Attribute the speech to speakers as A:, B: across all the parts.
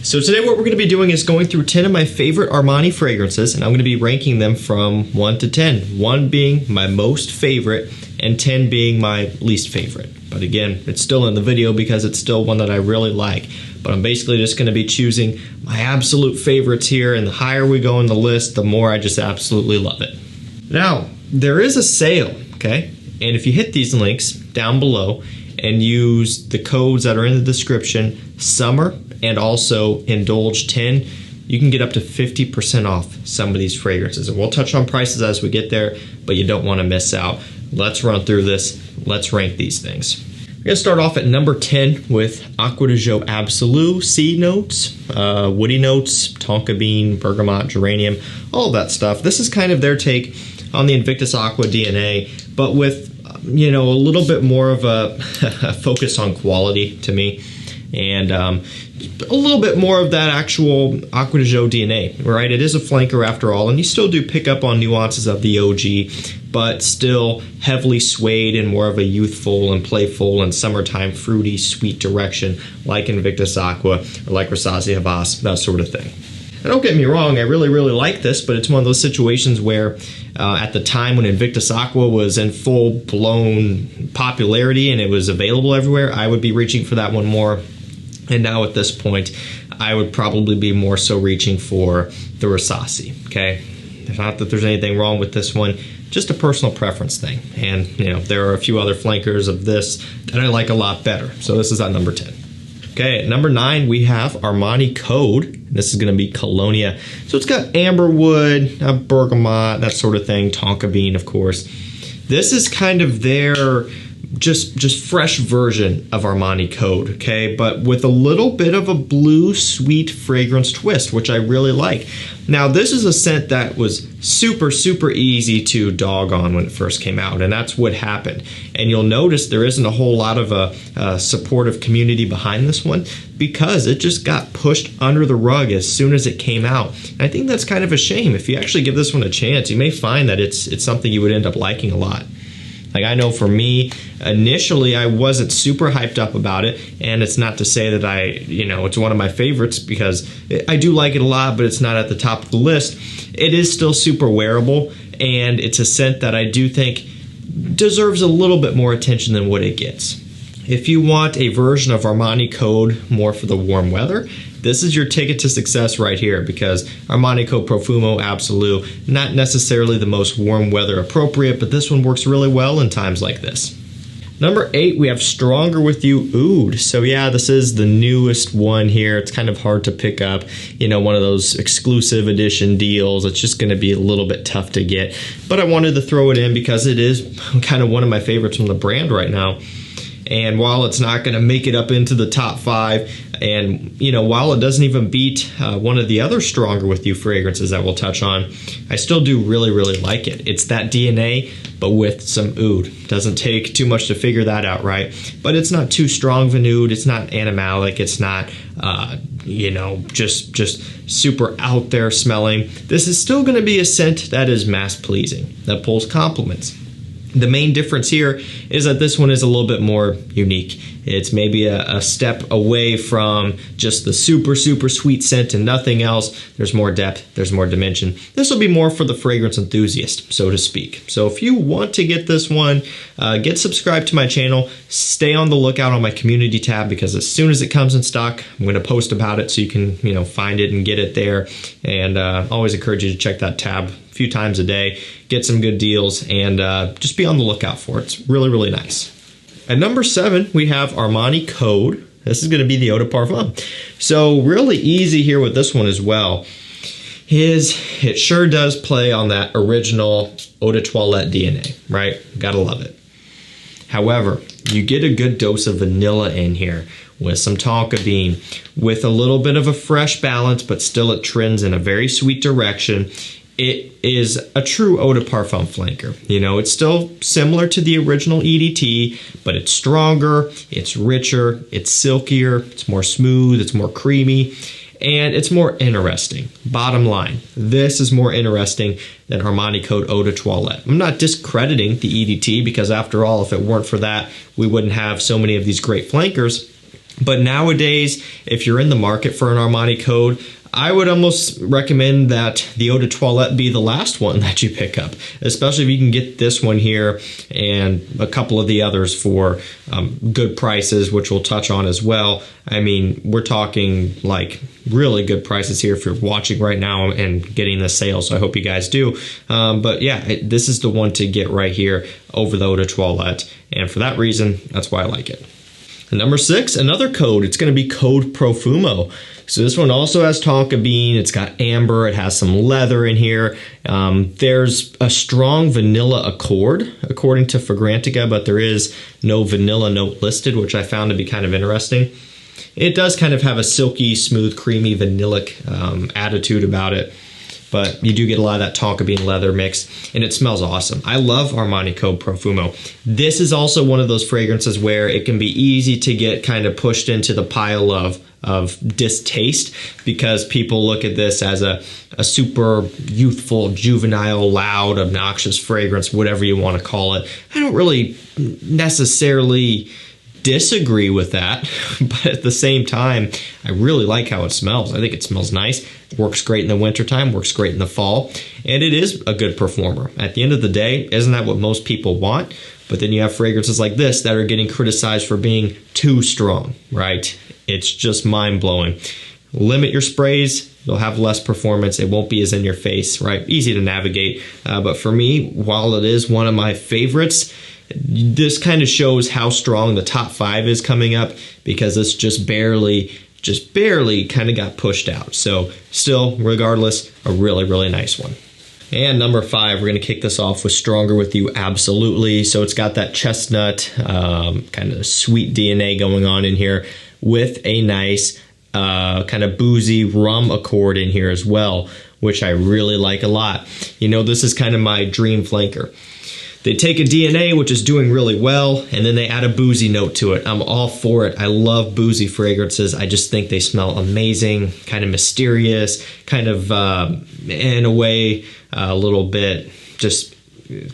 A: So today what we're going to be doing is going through 10 of my favorite Armani fragrances, and I'm going to be ranking them from 1 to 10. 1 being my most favorite and 10 being my least favorite. But again, it's still in the video because it's still one that I really like. But I'm basically just going to be choosing my absolute favorites here, and the higher we go in the list, the more I just absolutely love it. Now, there is a sale, okay? And if you hit these links down below and use the codes that are in the description, summer and also indulge 10, you can get up to 50% off some of these fragrances. And we'll touch on prices as we get there, but you don't want to miss out. Let's run through this. Let's rank these things. We're going to start off at number 10 with ADG Absolu, sea notes, woody notes, tonka bean, bergamot, geranium, all of that stuff. This is kind of their take on the Invictus Aqua DNA, but with, you know, a little bit more of a focus on quality to me, and a little bit more of that actual ADG DNA, right? It is a flanker after all, and you still do pick up on nuances of the OG, but still heavily swayed in more of a youthful and playful and summertime fruity sweet direction like Invictus Aqua or like Rosacea Havas, that sort of thing. And don't get me wrong, I really like this, but it's one of those situations where at the time when Invictus Aqua was in full-blown popularity and it was available everywhere, I would be reaching for that one more. And now at this point, I would probably be more so reaching for the Rosacea, okay? Not that there's anything wrong with this one, just a personal preference thing. And, you know, there are a few other flankers of this that I like a lot better. So this is at number 10. Okay, at number 9, we have Armani Code. This is going to be Colonia. So it's got amberwood, bergamot, that sort of thing, tonka bean, of course. This is kind of their just fresh version of Armani Code, okay? But with a little bit of a blue sweet fragrance twist, which I really like. Now, this is a scent that was super easy to dog on when it first came out, and that's what happened. And you'll notice there isn't a whole lot of a supportive community behind this one because it just got pushed under the rug as soon as it came out. And I think that's kind of a shame. If you actually give this one a chance, you may find that it's something you would end up liking a lot. Like, I know for me, initially I wasn't super hyped up about it, and it's not to say that it's one of my favorites because I do like it a lot, but it's not at the top of the list. It is still super wearable, and it's a scent that I do think deserves a little bit more attention than what it gets. If you want a version of Armani Code more for the warm weather, this is your ticket to success right here, because Armani Code Profumo Absolu, not necessarily the most warm weather appropriate, but this one works really well in times like this. Number 8, we have Stronger With You Oud. So yeah, this is the newest one here. It's kind of hard to pick up, you know, one of those exclusive edition deals. It's just going to be a little bit tough to get, but I wanted to throw it in because it is kind of one of my favorites from the brand right now. And while it's not going to make it up into the top 5, and, you know, while it doesn't even beat one of the other Stronger With You fragrances that we'll touch on, I still do really like it. It's that DNA, but with some oud. Doesn't take too much to figure that out, right? But it's not too strong of an oud. It's not animalic. It's not, you know, just super out there smelling. This is still going to be a scent that is mass pleasing, that pulls compliments. The main difference here is that this one is a little bit more unique. It's maybe a step away from just the super sweet scent and nothing else. There's more depth, there's more dimension. This will be more for the fragrance enthusiast, so to speak. So if you want to get this one, get subscribed to my channel. Stay on the lookout on my community tab, because as soon as it comes in stock, I'm going to post about it so you can, you know, find it and get it there. And always encourage you to check that tab a few times a day, get some good deals, and just be on the lookout for it. It's really nice. At number 7, we have Armani Code. This is going to be the Eau de Parfum. So really easy here with this one as well. It sure does play on that original Eau de Toilette DNA, right? Gotta love it. However, you get a good dose of vanilla in here with some tonka bean, with a little bit of a fresh balance, but still it trends in a very sweet direction. It is a true Eau de Parfum flanker. You know, it's still similar to the original EDT, but it's stronger, it's richer, it's silkier, it's more smooth, it's more creamy, and it's more interesting. Bottom line, this is more interesting than Armani Code Eau de Toilette. I'm not discrediting the EDT, because after all, if it weren't for that, we wouldn't have so many of these great flankers. But nowadays, if you're in the market for an Armani code, I would almost recommend that the Eau de Toilette be the last one that you pick up, especially if you can get this one here and a couple of the others for good prices, which we'll touch on as well. I mean, we're talking like really good prices here if you're watching right now and getting the sale, so I hope you guys do. But yeah, this is the one to get right here over the Eau de Toilette, and for that reason, that's why I like it. And number 6, another code. It's going to be code Profumo. So this one also has tonka bean. It's got amber. It has some leather in here. There's a strong vanilla accord, according to FRAGRANCEBUY, but there is no vanilla note listed, which I found to be kind of interesting. It does kind of have a silky, smooth, creamy, vanillic attitude about it. But you do get a lot of that tonka bean leather mix, and it smells awesome. I love Armani Code Profumo. This is also one of those fragrances where it can be easy to get kind of pushed into the pile of distaste, because people look at this as a super youthful, juvenile, loud, obnoxious fragrance, whatever you want to call it. I don't really necessarily disagree with that, but at the same time, I really like how it smells. I think it smells nice. It works great in the wintertime, works great in the fall, and it is a good performer. At the end of the day, isn't that what most people want? But then you have fragrances like this that are getting criticized for being too strong, right? It's just mind-blowing. Limit your sprays, you'll have less performance. It won't be as in your face, right? Easy to navigate. But for me, while it is one of my favorites, this kind of shows how strong the top 5 is coming up, because it's just barely kind of got pushed out. So still, regardless, a really, really nice one. And number 5, we're going to kick this off with Stronger With You Absolutely. So it's got that chestnut kind of sweet DNA going on in here with a nice kind of boozy rum accord in here as well, which I really like a lot. You know, this is kind of my dream flanker. They take a DNA, which is doing really well, and then they add a boozy note to it. I'm all for it. I love boozy fragrances. I just think they smell amazing, kind of mysterious, kind of, in a way, a little bit just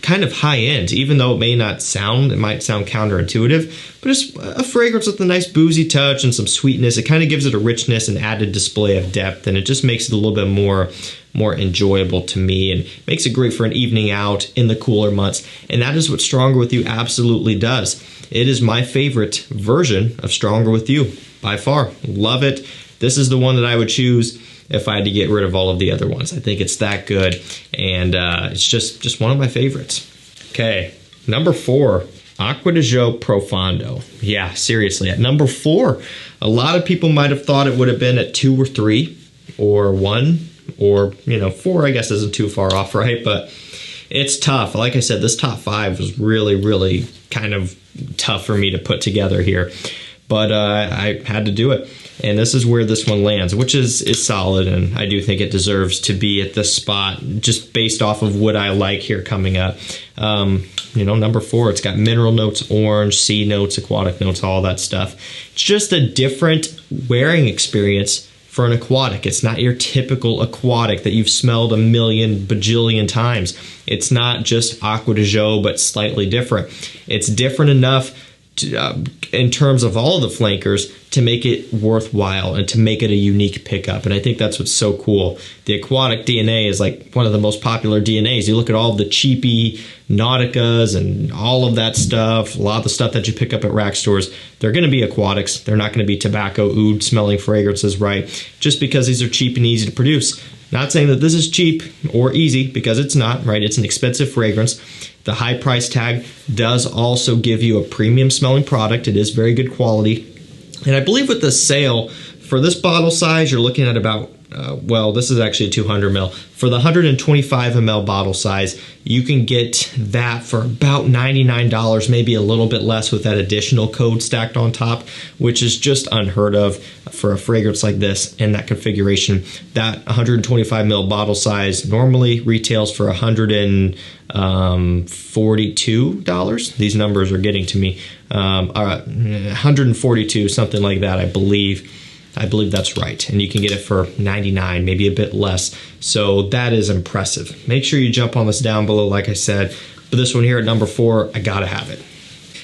A: kind of high end, even though it might sound counterintuitive, but it's a fragrance with a nice boozy touch and some sweetness. It kind of gives it a richness and added display of depth, and it just makes it a little bit more enjoyable to me, and makes it great for an evening out in the cooler months. And that is what Stronger With You absolutely does. It is my favorite version of Stronger With You by far. Love it. This is the one that I would choose if I had to get rid of all of the other ones. I think it's that good, and it's just one of my favorites. Okay, number 4, ADG Profondo. Yeah, seriously, at number 4, a lot of people might have thought it would have been at 2 or 3 or 1 or 4. I guess isn't too far off, right? But it's tough. Like I said, this top 5 was really, really kind of tough for me to put together here, but I had to do it. And this is where this one lands, which is solid, and I do think it deserves to be at this spot just based off of what I like here coming up. Number 4, it's got mineral notes, orange, sea notes, aquatic notes, all that stuff. It's just a different wearing experience for an aquatic. It's not your typical aquatic that you've smelled a million bajillion times. It's not just Acqua di Gio, but slightly different. It's different enough to, in terms of all of the flankers, to make it worthwhile and to make it a unique pickup. And I think that's what's so cool. The aquatic DNA is like one of the most popular DNAs. You look at all the cheapy Nauticas and all of that stuff, a lot of the stuff that you pick up at rack stores, they're going to be aquatics. They're not going to be tobacco oud smelling fragrances, right? Just because these are cheap and easy to produce. Not saying that this is cheap or easy, because it's not, right? It's an expensive fragrance. The high price tag does also give you a premium smelling product. It is very good quality. And I believe with the sale, for this bottle size, you're looking at about, this is actually a 200 ml. For the 125 ml bottle size, you can get that for about $99, maybe a little bit less with that additional code stacked on top, which is just unheard of for a fragrance like this in that configuration. That 125 ml bottle size normally retails for $142. These numbers are getting to me. 142, something like that, I believe. I believe that's right. And you can get it for $99, maybe a bit less. So that is impressive. Make sure you jump on this down below, like I said. But this one here at number 4, I gotta have it.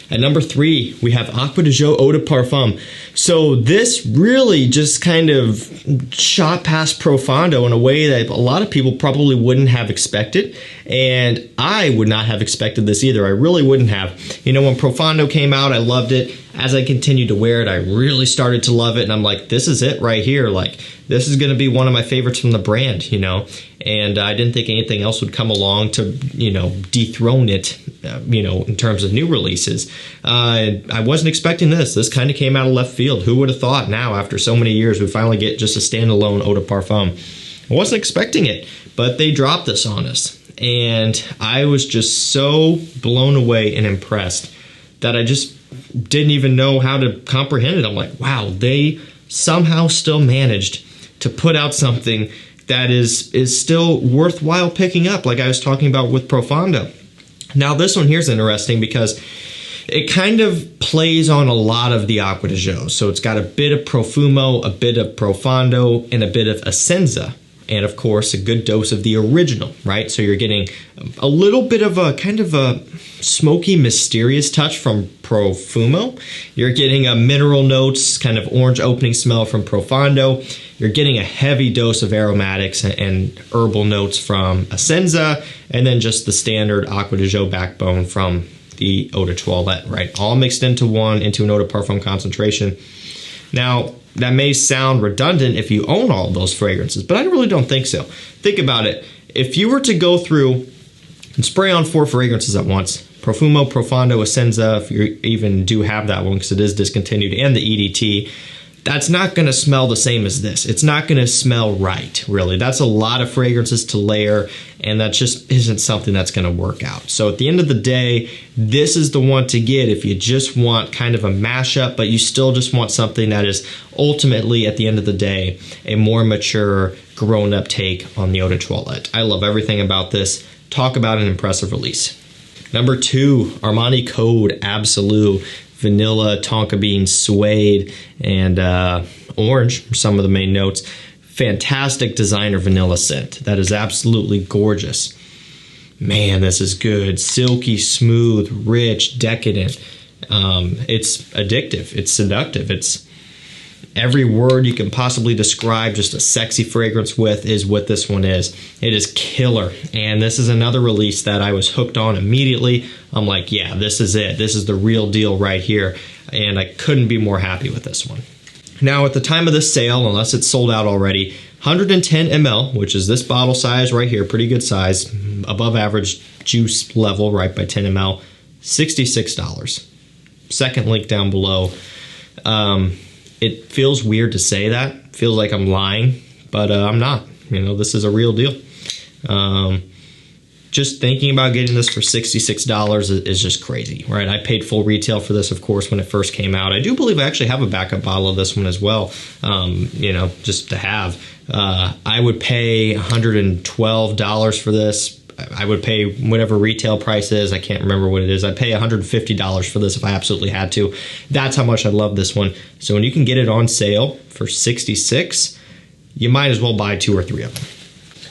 A: At number 3, we have Acqua di Gio Eau de Parfum. So this really just kind of shot past Profondo in a way that a lot of people probably wouldn't have expected. And I would not have expected this either. I really wouldn't have. You know, when Profondo came out, I loved it. As I continued to wear it, I really started to love it. And I'm like, this is it right here. Like, this is going to be one of my favorites from the brand, you know. And I didn't think anything else would come along to, you know, dethrone it, you know, in terms of new releases. I wasn't expecting this. This kind of came out of left field. Who would have thought now, after so many years, we finally get just a standalone Eau de Parfum? I wasn't expecting it, but they dropped this on us. And I was just so blown away and impressed that I just didn't even know how to comprehend it. I'm like, wow, they somehow still managed to put out something that is still worthwhile picking up, like I was talking about with Profondo. Now, this one here is interesting because it kind of plays on a lot of the Acqua di Gio. So it's got a bit of Profumo, a bit of Profondo, and a bit of Essenza. And of course, a good dose of the original, right? So you're getting a little bit of a kind of a smoky, mysterious touch from Profumo. You're getting a mineral notes, kind of orange opening smell from Profondo. You're getting a heavy dose of aromatics and herbal notes from Essenza, and then just the standard Acqua di Gio backbone from the Eau de Toilette, right? All mixed into one, into an Eau de Parfum concentration. Now, that may sound redundant if you own all of those fragrances, but I really don't think so. Think about it. If you were to go through and spray on 4 fragrances at once, Profumo, Profondo, Essenza, if you even do have that one because it is discontinued, and the EDT, that's not going to smell the same as this. It's not going to smell right, really. That's a lot of fragrances to layer, and that just isn't something that's going to work out. So at the end of the day, this is the one to get if you just want kind of a mashup, but you still just want something that is ultimately, at the end of the day, a more mature, grown-up take on the Eau de Toilette. I love everything about this. Talk about an impressive release. Number 2, Armani Code Absolu. Vanilla, tonka bean, suede, and orange are some of the main notes. Fantastic designer vanilla scent. That is absolutely gorgeous. Man, this is good. Silky, smooth, rich, decadent. It's addictive. It's seductive. It's every word you can possibly describe just a sexy fragrance with is what this one is. It is killer. And this is another release that I was hooked on immediately. I'm like, yeah, this is it. This is the real deal right here. And I couldn't be more happy with this one. Now, at the time of this sale, unless it's sold out already, 110 ml, which is this bottle size right here, pretty good size, above average juice level, right, by 10 ml, $66. Second link down below. It feels weird to say that. Feels like I'm lying, but I'm not. You know, this is a real deal. Just thinking about getting this for $66 is just crazy, right? I paid full retail for this, of course, when it first came out. I do believe I actually have a backup bottle of this one as well, you know, just to have. I would pay $112 for this. I would pay whatever retail price is. I can't remember what it is. I'd pay $150 for this if I absolutely had to. That's how much I love this one. So when you can get it on sale for $66, you might as well buy 2 or 3 of them.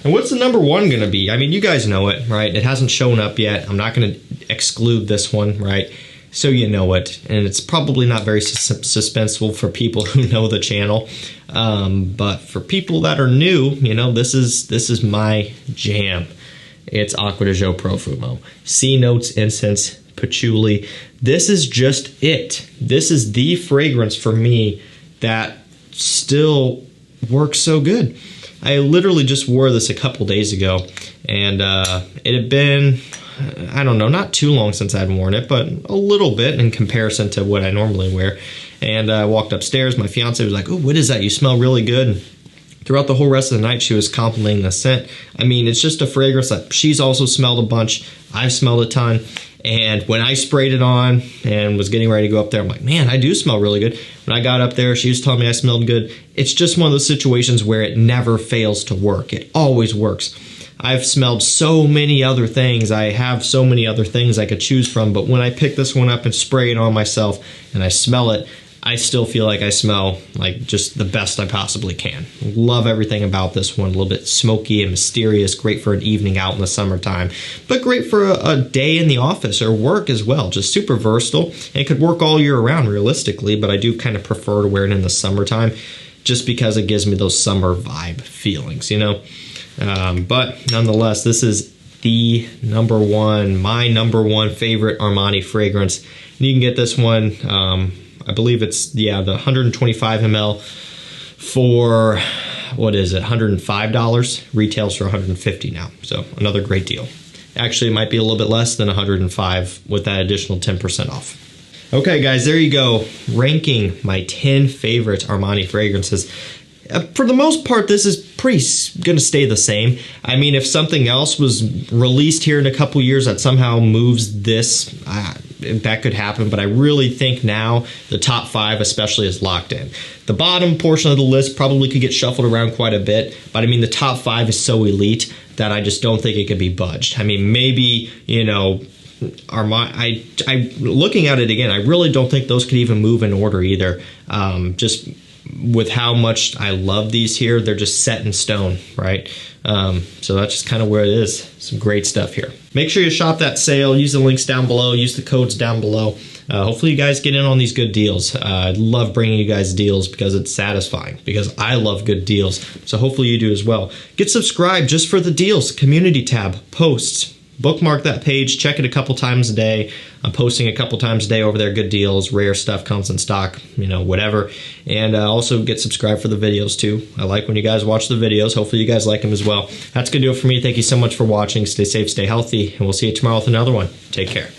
A: And what's the number 1 going to be? I mean, you guys know it, right? It hasn't shown up yet. I'm not going to exclude this one, right? So you know it. And it's probably not very suspenseful for people who know the channel. But for people that are new, you know, this is my jam. It's Acqua di Gio Profumo. C notes, incense, patchouli. This is just it. This is the fragrance for me that still works so good. I literally just wore this a couple days ago, and it had been, I don't know, not too long since I'd worn it, but a little bit in comparison to what I normally wear. And I walked upstairs. My fiance was like, "Oh, what is that? You smell really good." And throughout the whole rest of the night, she was complimenting the scent. I mean, it's just a fragrance that she's also smelled a bunch. I've smelled a ton. And when I sprayed it on and was getting ready to go up there, I'm like, man, I do smell really good. When I got up there, she was telling me I smelled good. It's just one of those situations where it never fails to work. It always works. I've smelled so many other things. I have so many other things I could choose from. But when I pick this one up and spray it on myself and I smell it, I still feel like I smell like just the best I possibly can. Love everything about this one. A little bit smoky and mysterious, great for an evening out in the summertime, but great for a day in the office or work as well. Just super versatile, and it could work all year round realistically, but I do kind of prefer to wear it in the summertime just because it gives me those summer vibe feelings, you know? But nonetheless, this is the my number one favorite Armani fragrance. And you can get this one, I believe it's, the 125 ml for, what is it, $105. Retails for $150 now. So another great deal. Actually, it might be a little bit less than $105 with that additional 10% off. Okay, guys, there you go. Ranking my 10 favorite Armani fragrances. For the most part, this is going to stay the same. I mean, if something else was released here in a couple years that somehow moves this, that could happen. But I really think now the top 5 especially is locked in. The bottom portion of the list probably could get shuffled around quite a bit. But I mean, the top 5 is so elite that I just don't think it could be budged. I mean, maybe, you know, Armani, looking at it again, I really don't think those could even move in order either. Just with how much I love these here, they're just set in stone, right? So that's just kind of where it is. Some great stuff here. Make sure you shop that sale. Use the links down below. Use the codes down below. Hopefully you guys get in on these good deals. I love bringing you guys deals because it's satisfying, because I love good deals. So hopefully you do as well. Get subscribed just for the deals. Community tab, posts. Bookmark that page, check it a couple times a day. I'm posting a couple times a day over there, good deals, rare stuff comes in stock, you know, whatever. And also get subscribed for the videos too. I like when you guys watch the videos. Hopefully you guys like them as well. That's going to do it for me. Thank you so much for watching. Stay safe, stay healthy, and we'll see you tomorrow with another one. Take care.